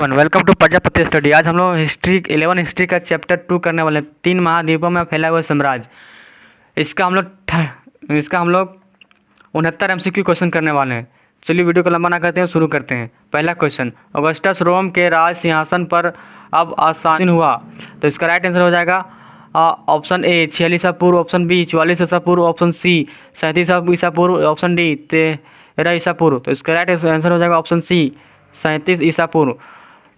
Welcome to Prajapati study. आज हम लोग हिस्ट्री का चैप्टर 2 करने वाले हैं। 3 महाद्वीपों में फैला हुआ साम्राज्य। इसका हम लोग 69 MCQ क्वेश्चन करने वाले हैं। चलिए वीडियो को लंबा ना करते हैं, शुरू करते हैं। पहला क्वेश्चन, ऑगस्टस रोम के राज सिंहासन पर अब आसीन हुआ, तो इसका राइट आंसर हो जाएगा ऑप्शन ए 46 ईसा पूर्व, ऑप्शन बी 44 ईसा पूर्व, ऑप्शन सी 37 ईसा पूर्व, ऑप्शन डी 13 ईसा पूर्व। तो इसका राइट आंसर हो जाएगा ऑप्शन सी 37 ईसा पूर्व।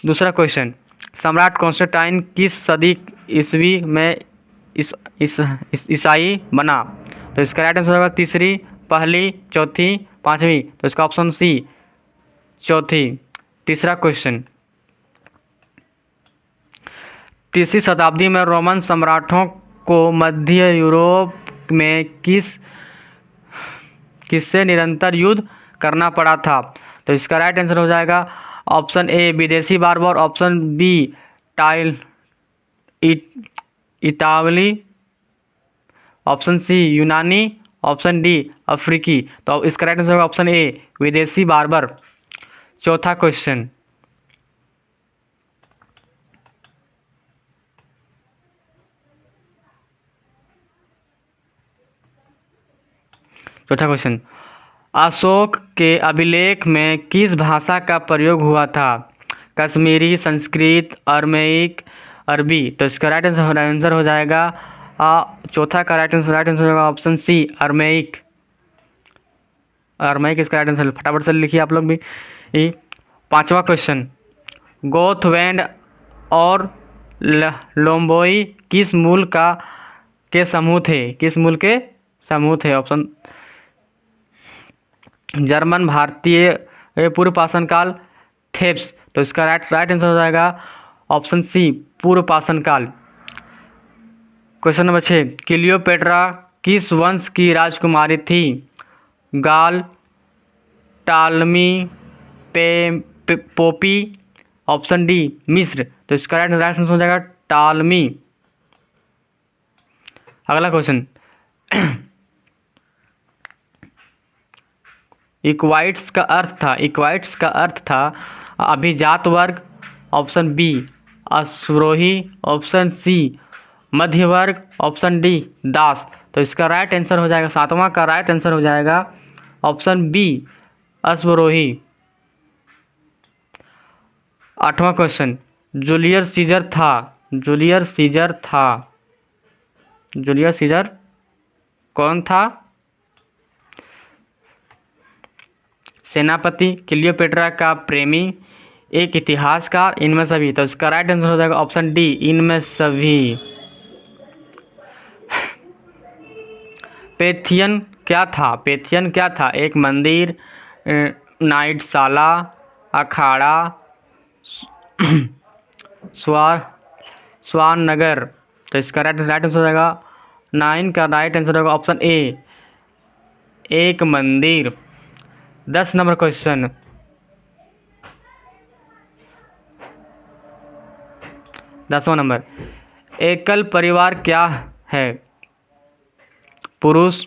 दूसरा क्वेश्चन, सम्राट कॉन्स्टेंटाइन किस सदी ईस्वी में ईसाई बना? तो इसका राइट आंसर होगा तीसरी, पहली, चौथी, पांचवी। तो इसका ऑप्शन सी चौथी। तीसरा क्वेश्चन, तीसरी शताब्दी में रोमन सम्राटों को मध्य यूरोप में किससे निरंतर युद्ध करना पड़ा था? तो इसका राइट आंसर हो जाएगा ऑप्शन ए विदेशी बार्बर, ऑप्शन बी इतावली, ऑप्शन सी यूनानी, ऑप्शन डी अफ्रीकी। तो इसका राइट आंसर होगा ऑप्शन ए विदेशी बार्बर। चौथा क्वेश्चन, अशोक के अभिलेख में किस भाषा का प्रयोग हुआ था? कश्मीरी, संस्कृत, अरमेइक, अरबी। तो इसका राइट आंसर हो जाएगा चौथा का राइट आंसर होगा ऑप्शन सी अरमेइक। इसका राइट आंसर फटाफट से लिखिए आप लोग भी। पांचवा क्वेश्चन, गोथवेंड और लोम्बोई किस मूल के समूह थे? ऑप्शन जर्मन, भारतीय, पूर्व पाषाण काल, थेब्स। तो इसका राइट आंसर हो जाएगा ऑप्शन सी पूर्व पाषाण काल। क्वेश्चन नंबर 6, क्लियोपेट्रा किस वंश की राजकुमारी थी? गाल, टालमी, पोपी, ऑप्शन डी मिस्र। तो इसका राइट आंसर हो जाएगा टालमी। अगला क्वेश्चन, इक्वाइट्स का अर्थ था अभिजात वर्ग, ऑप्शन बी अश्वरोही, ऑप्शन सी मध्य वर्ग, ऑप्शन डी दास। तो इसका राइट आंसर हो जाएगा, सातवां का राइट आंसर हो जाएगा ऑप्शन बी अश्वरोही। आठवां क्वेश्चन, जूलियस सीजर कौन था? सेनापति, क्लियोपेट्रा का प्रेमी, एक इतिहासकार, इनमें सभी। तो इसका राइट आंसर हो जाएगा ऑप्शन डी इनमें सभी। पेथियन क्या था? एक मंदिर, नाट्यशाला, अखाड़ा, स्वान नगर। तो इसका राइट आंसर हो जाएगा 9 का राइट आंसर होगा ऑप्शन ए एक मंदिर। 10 नंबर क्वेश्चन, दसवां नंबर, एकल परिवार क्या है? पुरुष,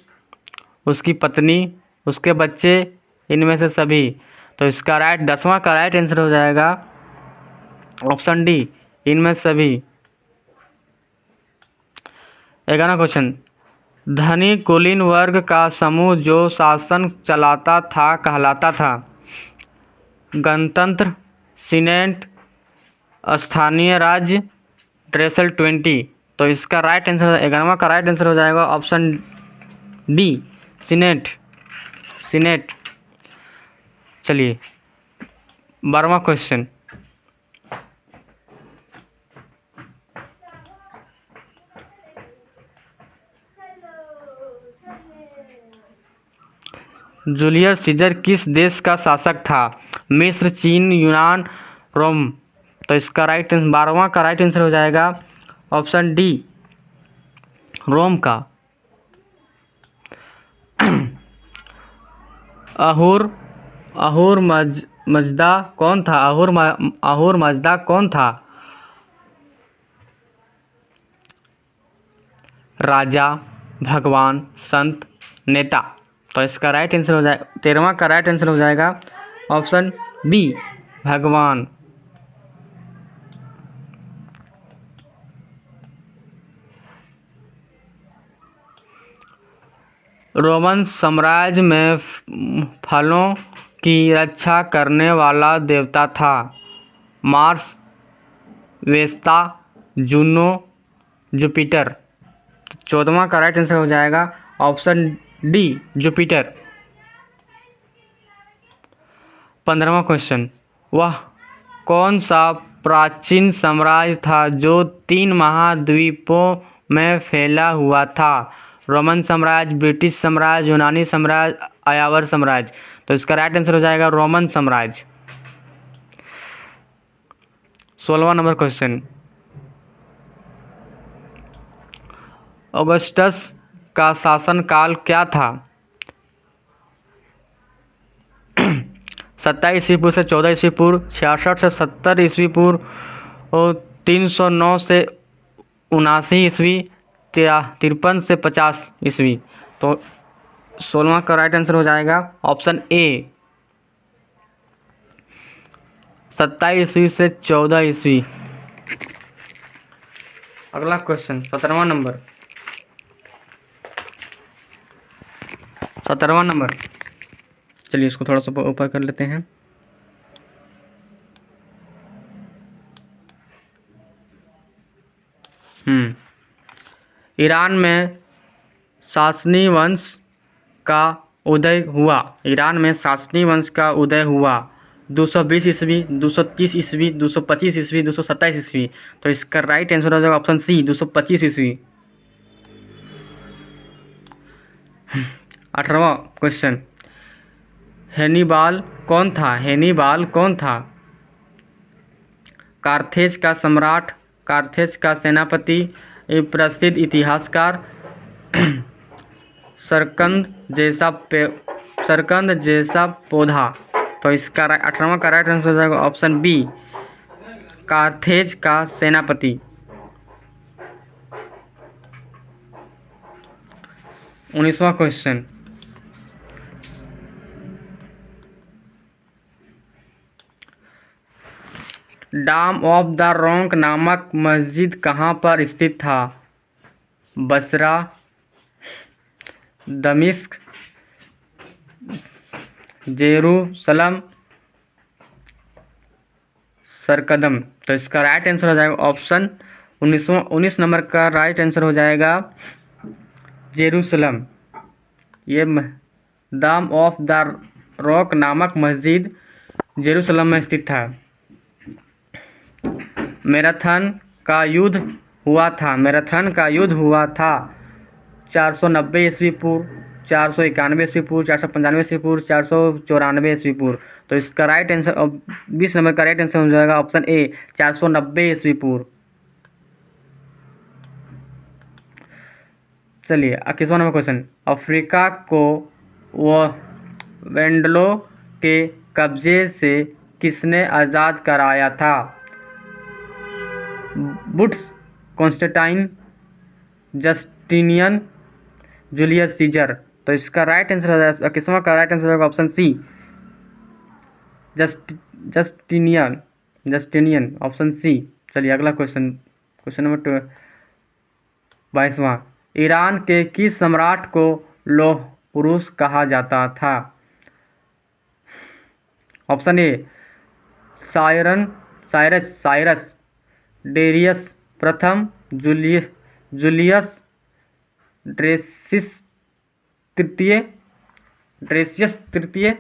उसकी पत्नी, उसके बच्चे, इनमें से सभी। तो इसका 10वां का राइट आंसर हो जाएगा ऑप्शन डी इनमें सभी। 11वां क्वेश्चन, धनी कुलीन वर्ग का समूह जो शासन चलाता था कहलाता था? गणतंत्र, सीनेट, स्थानीय राज्य, ड्रेसल 20। तो इसका राइट आंसर 11वां का राइट आंसर हो जाएगा ऑप्शन डी सीनेट। चलिए 12वां क्वेश्चन, जूलियस सीजर किस देश का शासक था? मिस्र, चीन, यूनान, रोम। तो इसका 12वां का राइट आंसर हो जाएगा ऑप्शन डी रोम का। अहूर मजदा कौन था? अहूर मजदा कौन था? राजा, भगवान, संत, नेता। तो इसका राइट आंसर हो जाएगा 13वां का राइट आंसर हो जाएगा ऑप्शन बी भगवान। रोमन साम्राज्य में फलों की रक्षा करने वाला देवता था? Mars, Vesta, Juno, Jupiter. 14वां का राइट आंसर हो जाएगा ऑप्शन डी, जुपिटर। 15वां क्वेश्चन, वह कौन सा प्राचीन साम्राज्य था जो 3 महाद्वीपों में फैला हुआ था? रोमन साम्राज्य, ब्रिटिश साम्राज्य, यूनानी साम्राज्य, आर्यावर्त साम्राज्य। तो इसका राइट आंसर हो जाएगा रोमन साम्राज्य। 16वां नंबर क्वेश्चन, ऑगस्टस का शासनकाल क्या था? 27 ईस्वी पूर्व से 14 ईस्वी पूर्व, 66 से 70 ईस्वी पूर्व और 309 से 79 ईस्वी, 53 से 50 ईस्वी। तो 16वां का राइट आंसर हो जाएगा ऑप्शन ए, 27 ईस्वी से 14 ईस्वी। अगला क्वेश्चन 17वां नंबर, 17वां नंबर, चलिए इसको थोड़ा सा ऊपर कर लेते हैं। ईरान में सासनी वंश का उदय हुआ। ईरान में सासनी वंश का उदय हुआ 220 ईस्वी, 230 ईस्वी, 225 ईस्वी, 227 ईस्वी। तो इसका राइट आंसर हो जाएगा ऑप्शन सी, 225 ईस्वी। 18वां क्वेश्चन, हैनिबाल कौन था? हैनिबाल कौन था? कार्थेज का सम्राट, कार्थेज का सेनापति, प्रसिद्ध इतिहासकार, सरकंद जैसा पौधा। तो इसका 18वां का राइट आंसर हो जाएगा ऑप्शन बी, कार्थेज का सेनापति। 19वां क्वेश्चन, डाम ऑफ द रॉक नामक मस्जिद कहाँ पर स्थित था? बसरा, दमिश्क, जेरूसलम, सरकदम। तो इसका राइट आंसर हो जाएगा ऑप्शन 19 नंबर का राइट आंसर हो जाएगा जेरूसलम। ये डाम ऑफ द रॉक नामक मस्जिद जेरूसलम में स्थित था। मैराथन का युद्ध हुआ था, मैराथन का युद्ध हुआ था 490 ईस्वी पूर्व, 491 ईस्वी पूर्व, 495 ईस्वी पूर्व, 494 ईस्वी पूर्व। तो इसका राइट आंसर 20 नंबर का राइट आंसर हो जाएगा ऑप्शन ए, 490 ईस्वी पूर्व। चलिए 21वां नंबर क्वेश्चन, अफ्रीका को वेंडलों के कब्जे से किसने आज़ाद कराया था? बुट्स, कॉन्स्टेंटाइन, जस्टिनियन, जूलियस सीजर। तो इसका राइट आंसर हो जाएगा 21वां का राइट आंसर होगा option C, Justinian option C. चलिए अगला क्वेश्चन, क्वेश्चन नंबर 22वां, ईरान के किस सम्राट को लौह पुरुष कहा जाता था? ऑप्शन ए, साइरस, डेरियस प्रथम, जूलियस ड्रेसियस तृतीय।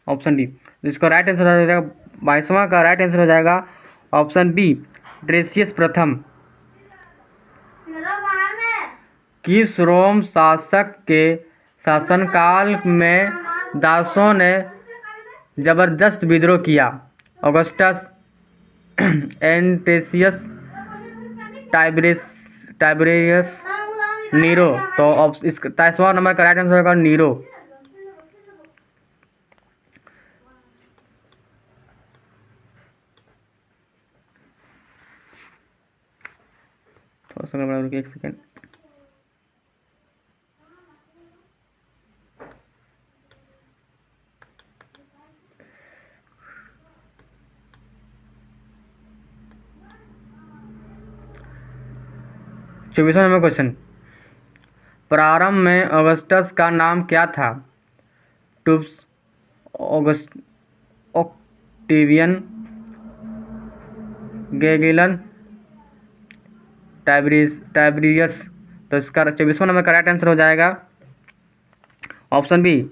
ऑप्शन डी, जिसका राइट आंसर हो जाएगा 22वां का राइट आंसर हो जाएगा ऑप्शन बी, ड्रेसियस प्रथम। किस रोम शासक के शासनकाल में दासों ने जबरदस्त विद्रोह किया? ऑगस्टस, एंटेसियस, टाइबेरियस, नीरो। तो इसका 23वां नंबर का राइट आंसर होगा नीरो। थोड़ा सा रुकिए एक सेकेंड। चौबीसवां नंबर क्वेश्चन, प्रारंभ में ऑगस्टस का नाम क्या था? टूब्स, ऑगस्ट, ऑक्टेवियन, गेगिलन, टाइब्रियस। तो इसका 24वां नंबर का राइट आंसर हो जाएगा option B,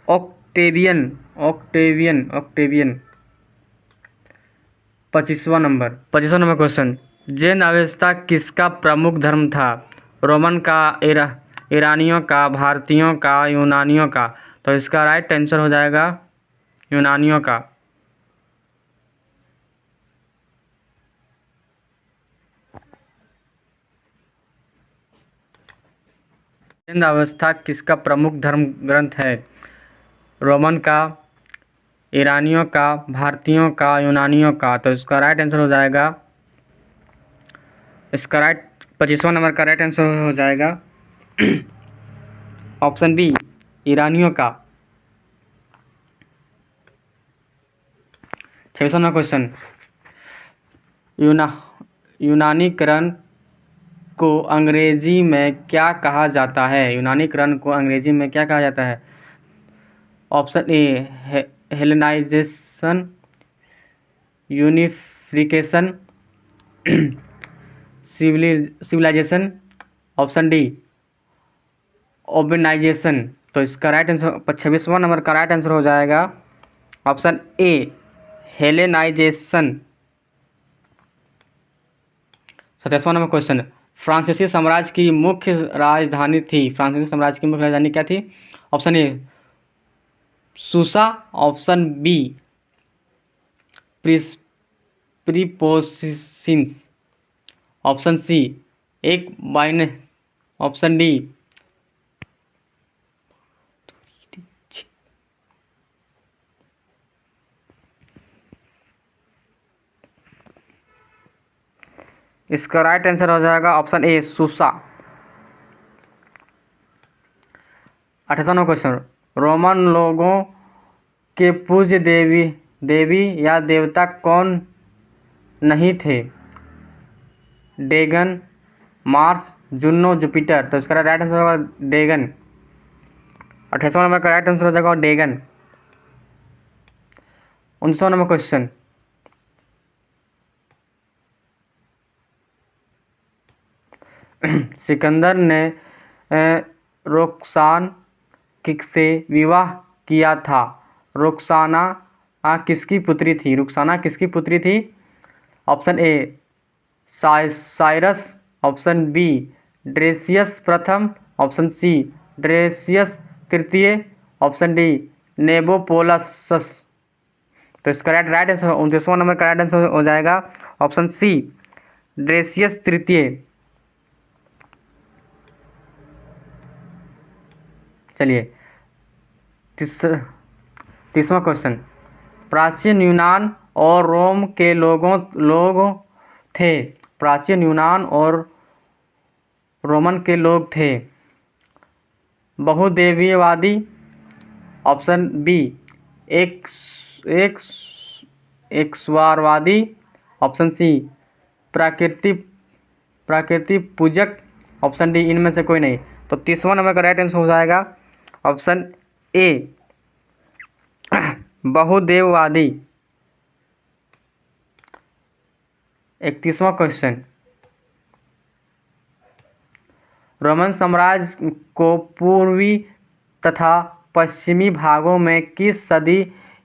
Octavian. Octavian Octavian 25वां नंबर क्वेश्चन, जैन अवस्था किसका प्रमुख धर्म था? रोमन का, ईरानियों का, भारतीयों का, यूनानियों का? तो इसका राइट आंसर हो जाएगा यूनानियों का। जैन अवस्था किसका प्रमुख धर्म ग्रंथ है? रोमन का, ईरानियों का, भारतीयों का, यूनानियों का? तो इसका राइट आंसर हो जाएगा, इसका राइट 25वां नंबर का राइट आंसर हो जाएगा ऑप्शन बी, ईरानियों का। 26वां नंबर क्वेश्चन, यूनानीकरण को अंग्रेजी में क्या कहा जाता है? यूनानीकरण को अंग्रेजी में क्या कहा जाता है? Option A, Hellenisation, unification, civilisation. Option D, organisation. तो इसका राइट आंसर 26वां नंबर का राइट आंसर हो जाएगा ऑप्शन ए, हेलेनाइजेशन। 27वां नंबर क्वेश्चन, फ्रांसीसी साम्राज्य की मुख्य राजधानी थी? फ्रांसीसी साम्राज्य की मुख्य राजधानी क्या थी? Option A, Susa. Option B, प्रीपोसिंस। ऑप्शन सी, एक बाइन। ऑप्शन डी, इसका राइट आंसर हो जाएगा ऑप्शन ए, सूसा। 28वां क्वेश्चन, रोमन लोगों के पूज्य देवी या देवता कौन नहीं थे? Dagon, Mars, Juno, Jupiter? तो इसका राइट आंसर होगा डेगन। 28वां नंबर का राइट आंसर हो जाएगा डेगन। 29वां नंबर क्वेश्चन, सिकंदर ने रोक्सान से विवाह किया था? रुक्साना किसकी पुत्री थी? रुक्साना किसकी पुत्री थी? Option A, Cyrus. Option B, Darius प्रथम। ऑप्शन सी, ड्रेसियस तृतीय। Option D, Nabopolassar. तो इसका राइट आंसर 29वां नंबर का राइट आंसर हो जाएगा ऑप्शन सी, ड्रेसियस तृतीय। चलिए 30वां क्वेश्चन, प्राचीन यूनान और रोम के लोग थे? प्राचीन यूनान और रोमन के लोग थे बहुदेवीयवादी। ऑप्शन बी, एक स्वारवादी। ऑप्शन सी, प्राकृतिक पूजक। ऑप्शन डी, इनमें से कोई नहीं। तो 30वां नंबर का राइट आंसर हो जाएगा ऑप्शन ए, बहुदेववादी। 31वां क्वेश्चन, रोमन साम्राज्य को पूर्वी तथा पश्चिमी भागों में किस सदी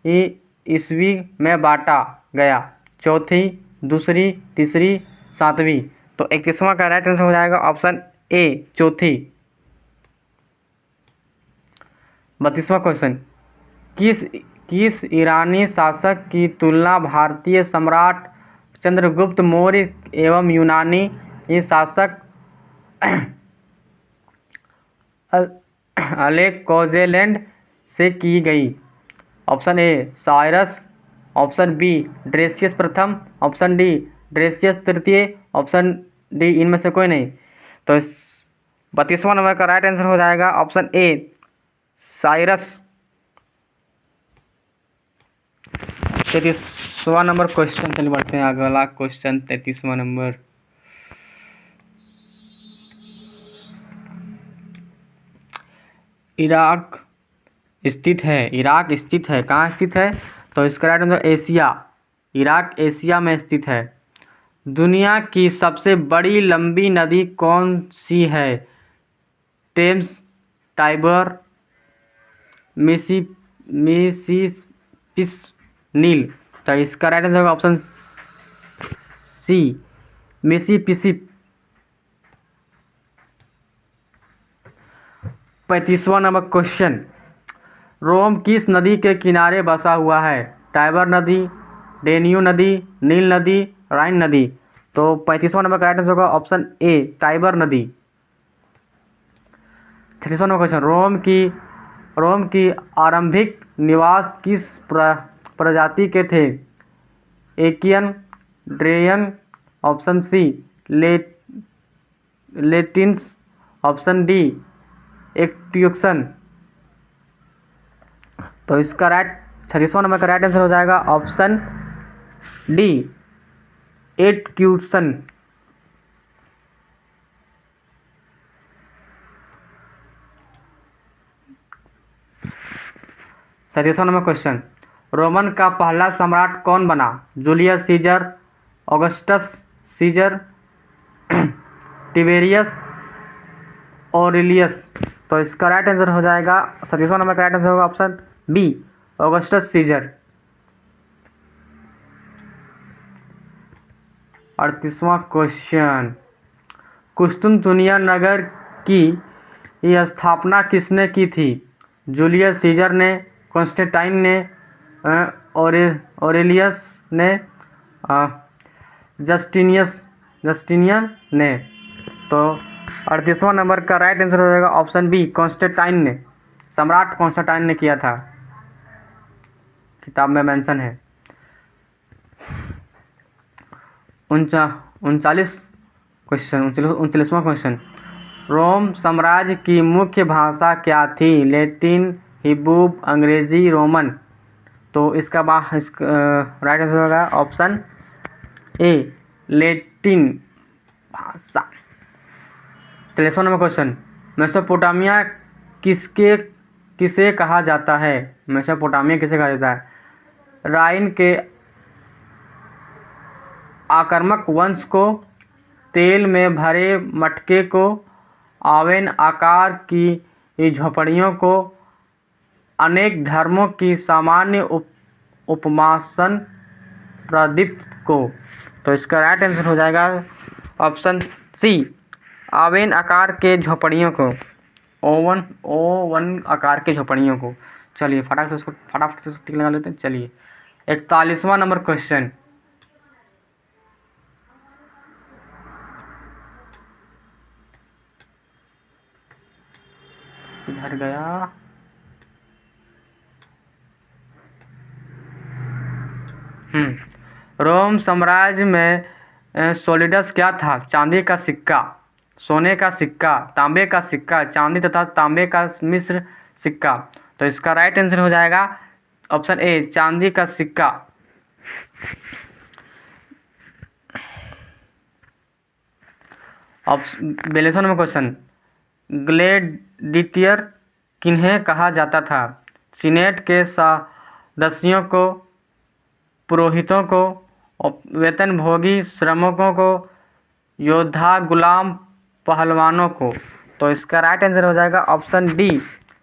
ईस्वी में बांटा गया? चौथी, दूसरी, तीसरी, सातवीं? तो 31वां का राइट आंसर हो जाएगा ऑप्शन ए, चौथी। 32वां क्वेश्चन, किस ईरानी शासक की तुलना भारतीय सम्राट चंद्रगुप्त मौर्य एवं यूनानी शासक अलेक्जेंडर से की गई? Option A, Cyrus. Option B, Darius प्रथम। ऑप्शन डी, ड्रेसियस तृतीय। ऑप्शन डी, इनमें से कोई नहीं। तो 32वां नंबर का राइट आंसर हो जाएगा ऑप्शन ए, साइरस। 33वां नंबर क्वेश्चन, चलिए बढ़ते हैं अगला क्वेश्चन 33वां नंबर। इराक स्थित है। इराक स्थित है, कहाँ स्थित है? तो इसका right answer Asia. Iraq Asia में स्थित है। दुनिया की सबसे बड़ी लंबी नदी कौन सी है? टेम्स, टाइबर, मिसिसिपी, नील। तो इसका राइट आंसर होगा ऑप्शन सी, मिसिसिपी। 35वां नंबर क्वेश्चन, रोम किस नदी के किनारे बसा हुआ है? टाइबर नदी, डेन्यू नदी, नील नदी, राइन नदी। तो 35वां नंबर का राइट आंसर होगा ऑप्शन ए, टाइबर नदी। 36वां नंबर क्वेश्चन, रोम की आरंभिक निवास किस प्रजाति के थे? एकियन, ड्रेयन, option C Latins, option D एक्ट्यूशन। तो इसका 36वां नंबर का राइट आंसर हो जाएगा ऑप्शन डी एक्ट्यूशन। 37वां नंबर क्वेश्चन, रोमन का पहला सम्राट कौन बना? Julius Caesar, Augustus Caesar, Tiberius, Aurelius. तो इसका राइट आंसर हो जाएगा 37वां नंबर का राइट आंसर होगा ऑप्शन बी, ऑगस्टस सीजर। 38वां क्वेश्चन, कुस्तुनतुनिया नगर की स्थापना किसने की थी? जूलियस सीजर ने, कॉन्स्टेंटाइन ने, ऑरेलियस ने, जस्टिनियन ने। तो 38वां नंबर का राइट आंसर हो जाएगा ऑप्शन बी, कॉन्स्टेंटाइन ने। सम्राट कॉन्स्टेंटाइन ने किया था, किताब में मेंशन है। 39वां क्वेश्चन, रोम साम्राज्य की मुख्य भाषा क्या थी? लैटिन, हिब्रू, अंग्रेजी, रोमन। तो इसका राइट आंसर होगा ऑप्शन ए, लैटिन भाषा। 43वां नंबर क्वेश्चन, मेसोपोटामिया किसे कहा जाता है? मेसोपोटामिया किसे कहा जाता है? राइन के आक्रामक वंश को, तेल में भरे मटके को, ओवेन आकार की झोपड़ियों को, अनेक धर्मों की सामान्य उपमासन प्रदीप्त को। तो इसका राइट आंसर हो जाएगा ऑप्शन सी, ओवेन आकार के झोपड़ियों को, ओवन आकार के झोपड़ियों को। चलिए फटाफट से टिक लगा लेते हैं। चलिए 41वां नंबर क्वेश्चन, किधर गया? रोम साम्राज्य में सोलिडस क्या था? चांदी का सिक्का, सोने का सिक्का, तांबे का सिक्का, चांदी तथा तांबे का मिश्र सिक्का। तो इसका राइट आंसर हो जाएगा ऑप्शन ए, चांदी का सिक्का। 42वां नंबर क्वेश्चन, ग्लेडिएटर किन्हें कहा जाता था? सीनेट के सदस्यों को, पुरोहितों को, वेतनभोगी श्रमिकों को, योद्धा गुलाम पहलवानों को। तो इसका राइट आंसर हो जाएगा ऑप्शन डी,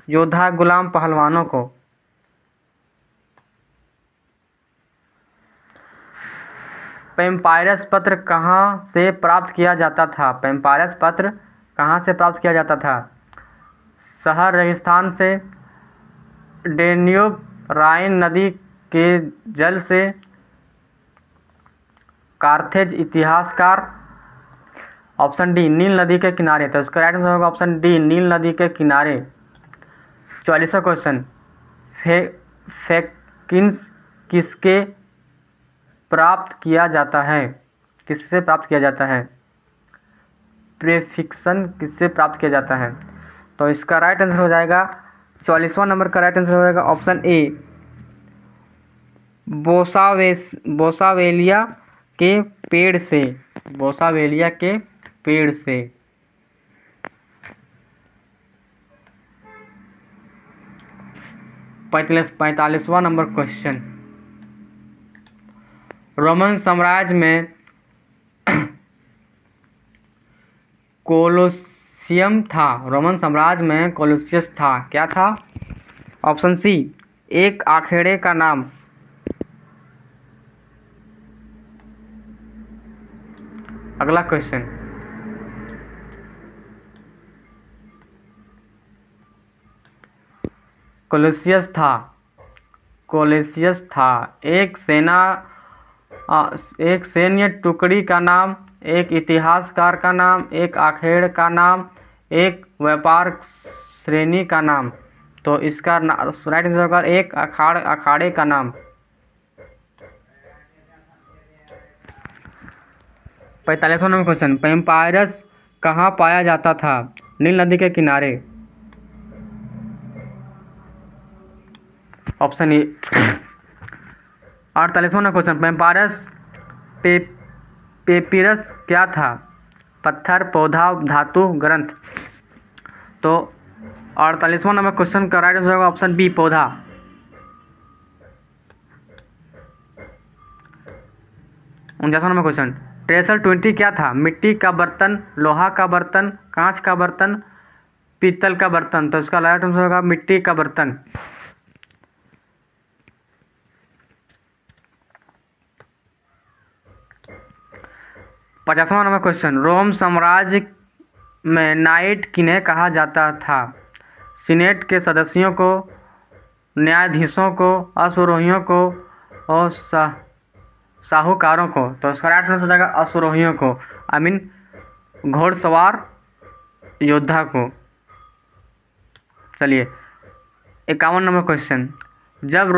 योद्धा गुलाम पहलवानों को। पैम्पायरस पत्र कहाँ से प्राप्त किया जाता था? पैम्पायरस पत्र कहाँ से प्राप्त किया जाता था? शहर रेगिस्तान से, डेन्यूब राइन नदी के जल से, कार्थेज इतिहासकार, ऑप्शन डी नील नदी के किनारे। तो इसका राइट आंसर होगा ऑप्शन डी, नील नदी के किनारे। 44वां क्वेश्चन, फैक्टिस किसके प्राप्त किया जाता है? किससे प्राप्त किया जाता है? प्रेफिक्सन किससे प्राप्त किया जाता है? तो इसका राइट आंसर हो जाएगा 44वां नंबर का राइट आंसर हो जाएगा ऑप्शन ए, बोसावेलिया के पेड़ से। बोसावेलिया के पेड़ से। 45वां नंबर क्वेश्चन, रोमन साम्राज्य में कोलोसियम था। रोमन साम्राज्य में कोलोसियस था, क्या था? ऑप्शन सी, एक अखाड़े का नाम। अगला क्वेश्चन, कोलोसियस था एक सैन्य टुकड़ी का नाम, एक इतिहासकार का नाम, एक अखाड़े का नाम, एक व्यापार श्रेणी का नाम। तो इसका राइट आंसर होगा एक अखाड़े का नाम। 45वां नंबर क्वेश्चन, पैम्पायरस कहाँ पाया जाता था? नील नदी के किनारे। Option A. 48वां नंबर क्वेश्चन, पैम्पायरस पेपिरस क्या था? पत्थर, पौधा, धातु, ग्रंथ। तो 48वां नंबर क्वेश्चन का राइट आंसर होगा ऑप्शन बी, पौधा। 49वां नंबर क्वेश्चन, ट्रेसर 20 क्या था? मिट्टी का बर्तन, लोहा का बर्तन, कांच का बर्तन, पीतल का बर्तन। तो इसका राइट आंसर होगा मिट्टी का बर्तन। 50वां नंबर क्वेश्चन, रोम साम्राज्य में नाइट किन्हें कहा जाता था? सीनेट के सदस्यों को, न्यायाधीशों को, अश्वारोहियों को और साहूकारों को। तो इसका राइट आंसर हो जाएगा अश्वारोहियों को, आई मीन घोड़सवार योद्धा को। चलिए 51 नंबर क्वेश्चन, जब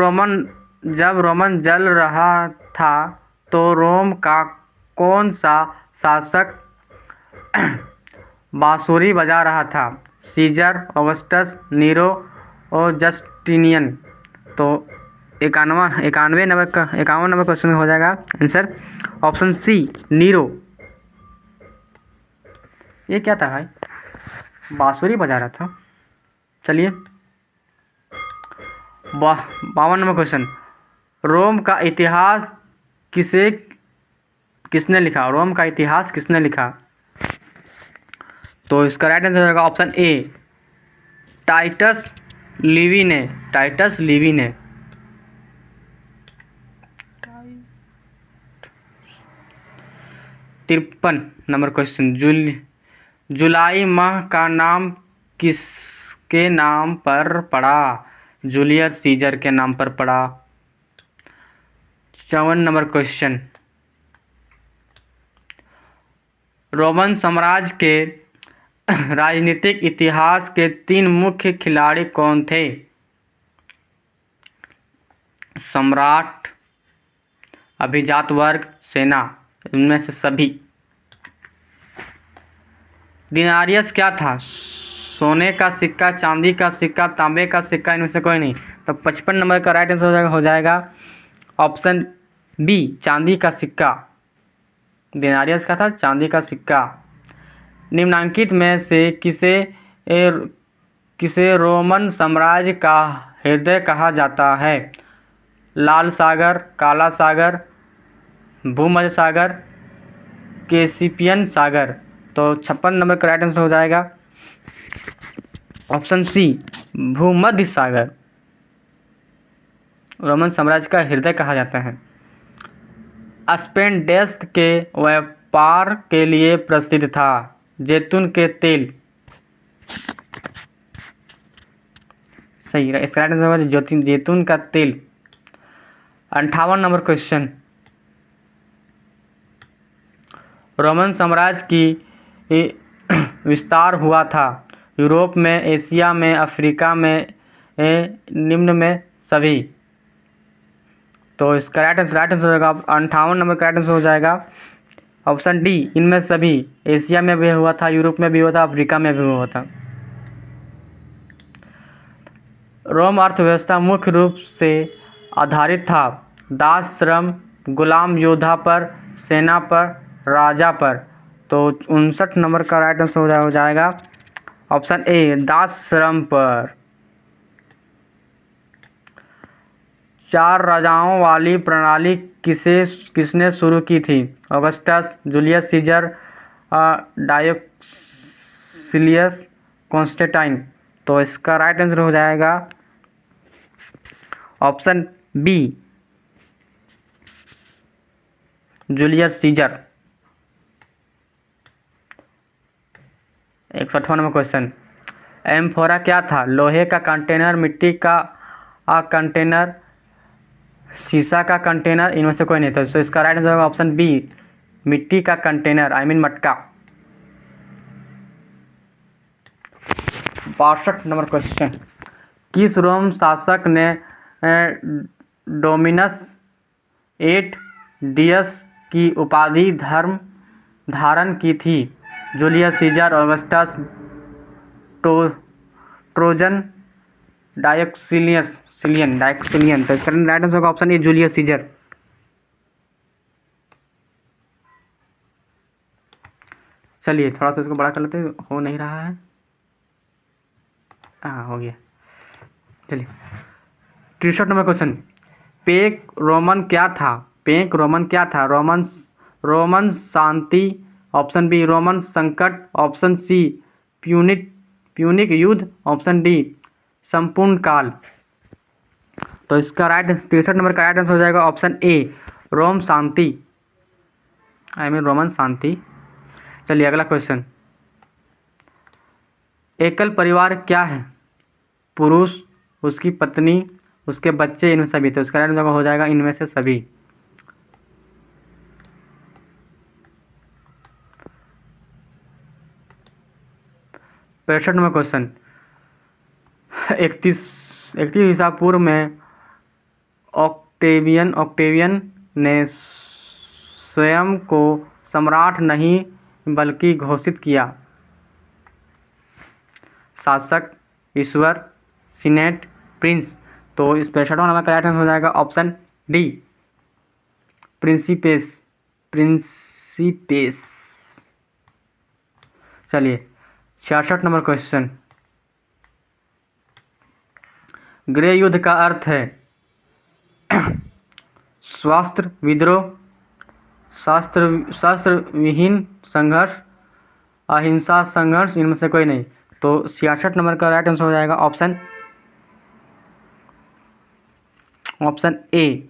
रोमन जल रहा था तो रोम का कौन सा शासक बांसुरी बजा रहा था? सीजर, ऑगस्टस, नीरो और जस्टिनियन। तो 51 नंबर क्वेश्चन हो जाएगा आंसर ऑप्शन सी, नीरो। ये क्या था भाई? बांसुरी बजा रहा था। चलिए 52 नंबर क्वेश्चन, रोम का इतिहास किसने लिखा? रोम का इतिहास किसने लिखा? तो इसका राइट आंसर होगा ऑप्शन ए, टाइटस लिवी ने। 53 नंबर क्वेश्चन, जुलाई माह का नाम किसके नाम पर पड़ा? जूलियस सीजर के नाम पर पड़ा। 54 नंबर क्वेश्चन, रोमन साम्राज्य के राजनीतिक इतिहास के 3 मुख्य खिलाड़ी कौन थे? सम्राट, अभिजात वर्ग, सेना, इनमें से सभी। दिनारियस क्या था? सोने का सिक्का, चांदी का सिक्का, तांबे का सिक्का, इनमें से कोई नहीं। तो 55 नंबर का राइट आंसर हो जाएगा ऑप्शन बी, चांदी का सिक्का। दिनारियस का था चांदी का सिक्का। निम्नलिखित में से किसे रोमन साम्राज्य का हृदय कहा जाता है? लाल सागर, काला सागर, भूमध्य सागर, कैस्पियन सागर। तो 56 नंबर का राइट आंसर हो जाएगा ऑप्शन सी, भूमध्य सागर रोमन साम्राज्य का हृदय कहा जाता है। स्पेन डेस्क के व्यापार के लिए प्रसिद्ध था। जैतून के तेल, सही है। इसका राइट आंसर होगा जैतून का तेल। 58 नंबर क्वेश्चन, रोमन साम्राज्य की विस्तार हुआ था यूरोप में, एशिया में, अफ्रीका में, निम्न में सभी। तो इसका राइट आंसर होगा 58 नंबर का राइट आंसर हो जाएगा ऑप्शन डी, इनमें सभी। एशिया में भी हुआ था, यूरोप में भी हुआ था, अफ्रीका में भी हुआ था। रोम अर्थव्यवस्था मुख्य रूप से आधारित था दास श्रम, गुलाम योद्धा पर, सेना पर, राजा पर। तो 59 नंबर का राइट आंसर हो जाएगा ऑप्शन ए, दास श्रम पर। चार राजाओं वाली प्रणाली किसने शुरू की थी? ऑगस्टस, जूलियस सीजर, डायोक्सिलियस, कॉन्स्टेंटाइन। तो इसका राइट आंसर हो जाएगा ऑप्शन बी, जूलियस सीजर। 61वां नंबर क्वेश्चन, एम्फोरा क्या था? लोहे का कंटेनर, मिट्टी का कंटेनर, शीशा का कंटेनर, इनमें से कोई नहीं। तो इसका राइट आंसर होगा ऑप्शन बी, मिट्टी का कंटेनर, आई मीन मटका। 62 नंबर क्वेश्चन, किस रोम शासक ने डोमिनस एट डियस की उपाधि धारण की थी? जूलियस सीजर, ऑगस्टस, ट्रोजन, डायोक्सिलियन। तो इसका राइट आंसर होगा ऑप्शन ए, जूलियस सीजर। चलिए थोड़ा सा इसको बड़ा कर लेते हैं, हो नहीं रहा है। हाँ हो गया। चलिए 63 नंबर क्वेश्चन, पेक रोमन क्या था? पेक रोमन क्या था? रोमन शांति, ऑप्शन बी रोमन संकट, ऑप्शन सी प्यूनिक युद्ध, ऑप्शन डी संपूर्ण काल। तो इसका 63 नंबर का राइट आंसर हो जाएगा ऑप्शन ए, रोम शांति, आई मीन रोमन शांति। चलिए अगला क्वेश्चन, एकल परिवार क्या है? पुरुष, उसकी पत्नी, उसके बच्चे, इनमें सभी। तो इसका राइट आंसर हो जाएगा इनमें से सभी। पैंसठ नंबर क्वेश्चन, 31 ईसा पूर्व में ऑक्टेवियन ने स्वयं को सम्राट नहीं बल्कि घोषित किया? शासक, ईश्वर, सीनेट, प्रिंस। तो इस 65वां नंबर का राइट आंसर हो जाएगा ऑप्शन डी, प्रिंसिपेस। चलिए 66 नंबर क्वेश्चन, गृह युद्ध का अर्थ है स्वास्त्र विद्रोह, शस्त्र विहीन संघर्ष, अहिंसा संघर्ष, इनमें से कोई नहीं। तो 66 नंबर का राइट आंसर हो जाएगा ऑप्शन ए,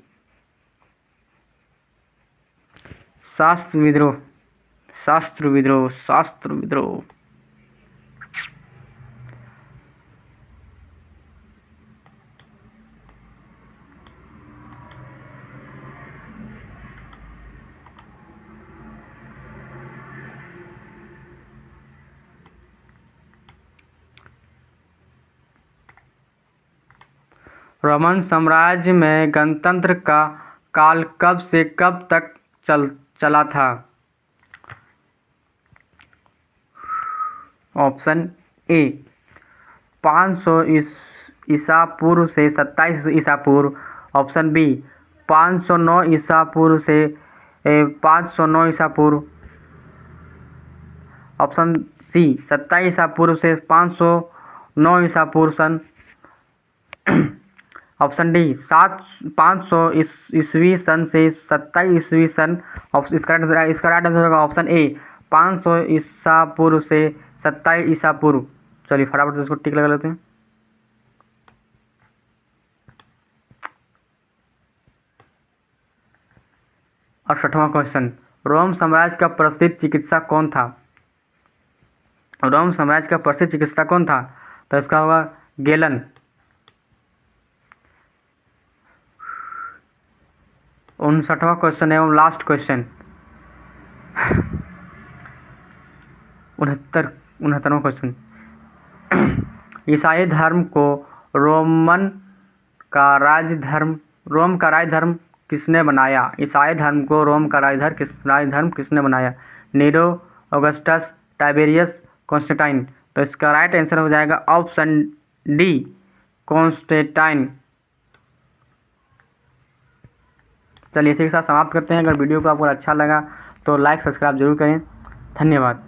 शास्त्र विद्रोह। रोमन साम्राज्य में गणतंत्र का काल कब से कब तक चला था? ऑप्शन ए 500 ईसा पूर्व से 27 ईसा पूर्व, ऑप्शन बी 509 ईसा पूर्व से 509 ईसा पूर्व, ऑप्शन सी 27 ईसा पूर्व से 509 ईसा पूर्व सन, ऑप्शन डी 500 ईस्वी सन से 27 ईस्वी सन। इसका राइट आंसर होगा ऑप्शन ए 500 ईसा पूर्व से 27 ईसा पूर्व। चलिए फटाफट से इसको टिक लगा लेते हैं। और 60वां क्वेश्चन, रोम साम्राज्य का प्रसिद्ध चिकित्सक कौन था? रोम साम्राज्य का प्रसिद्ध चिकित्सक कौन था? तो इसका होगा गेलन। 59वां क्वेश्चन एवं लास्ट क्वेश्चन, 69वां क्वेश्चन, ईसाई धर्म को रोम का राज धर्म किसने बनाया? ईसाई धर्म को रोम का राज धर्म किसने बनाया? Nero, Augustus, Tiberius, Constantine. तो इसका राइट आंसर हो जाएगा ऑप्शन डी, कॉन्स्टेंटाइन। चलिए इसी के साथ समाप्त करते हैं। अगर वीडियो को आपको अच्छा लगा तो लाइक सब्सक्राइब जरूर करें। धन्यवाद।